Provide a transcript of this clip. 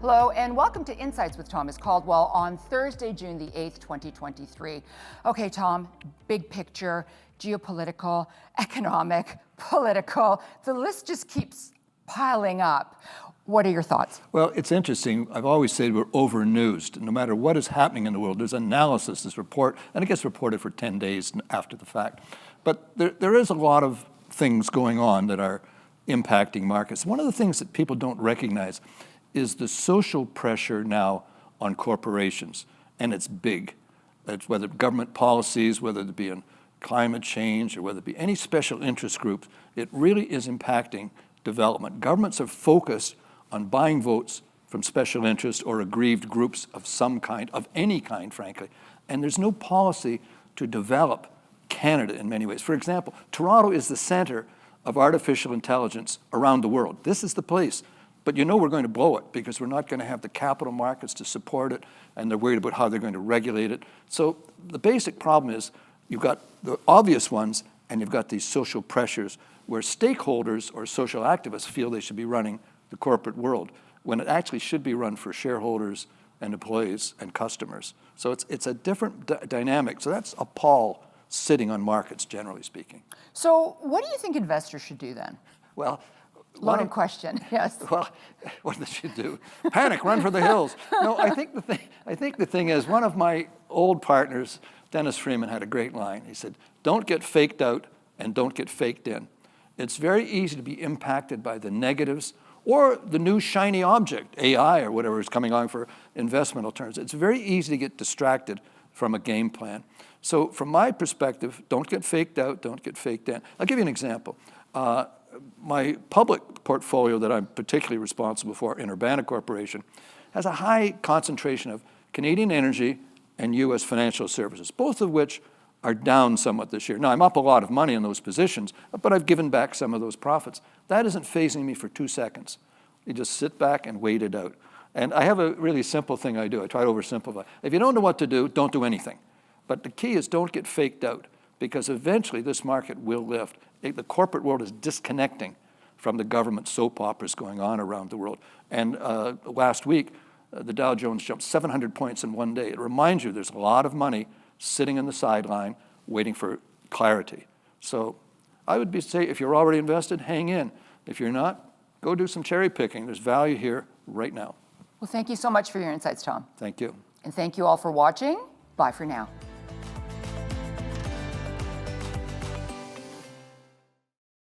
Hello and welcome to Insights with Thomas Caldwell on Thursday, June the 8th, 2023. Okay, Tom, big picture, geopolitical, economic, political, the list just keeps piling up. What are your thoughts? Well, it's interesting. I've always said we're over-newsed. No matter what is happening in the world, there's analysis, this report, and it gets reported for 10 days after the fact. But there is a lot of things going on that are impacting markets. One of the things that people don't recognize is the social pressure now on corporations, and it's big. It's whether government policies, whether it be in climate change, or whether it be any special interest groups, it really is impacting development. Governments are focused on buying votes from special interest or aggrieved groups of some kind, of any kind, frankly. And there's no policy to develop Canada in many ways. For example, Toronto is the center of artificial intelligence around the world. This is the place. But you know we're going to blow it because we're not going to have the capital markets to support it, and they're worried about how they're going to regulate it. So the basic problem is you've got the obvious ones, and you've got these social pressures where stakeholders or social activists feel they should be running the corporate world when it actually should be run for shareholders and employees and customers. So it's a different dynamic. So that's a pall sitting on markets, generally speaking. So what do you think investors should do then? Well, loaded question, yes. Well, what they should do? Panic, run for the hills. No, I think the thing is, one of my old partners, Dennis Freeman, had a great line. He said, "Don't get faked out and don't get faked in." It's very easy to be impacted by the negatives or the new shiny object, AI or whatever is coming on for investment alternatives. It's very easy to get distracted from a game plan. So from my perspective, don't get faked out, don't get faked in. I'll give you an example. My public portfolio that I'm particularly responsible for in Urbana Corporation has a high concentration of Canadian energy and U.S. financial services, both of which are down somewhat this year. Now, I'm up a lot of money in those positions, but I've given back some of those profits. That isn't phasing me for 2 seconds. You just sit back and wait it out. And I have a really simple thing I do. I try to oversimplify. If you don't know what to do, don't do anything. But the key is don't get faked out, because eventually this market will lift. The corporate world is disconnecting from the government soap operas going on around the world. And last week, the Dow Jones jumped 700 points in one day. It reminds you there's a lot of money sitting on the sideline waiting for clarity. So I would say if you're already invested, hang in. If you're not, go do some cherry picking. There's value here right now. Well, thank you so much for your insights, Tom. Thank you. And thank you all for watching. Bye for now.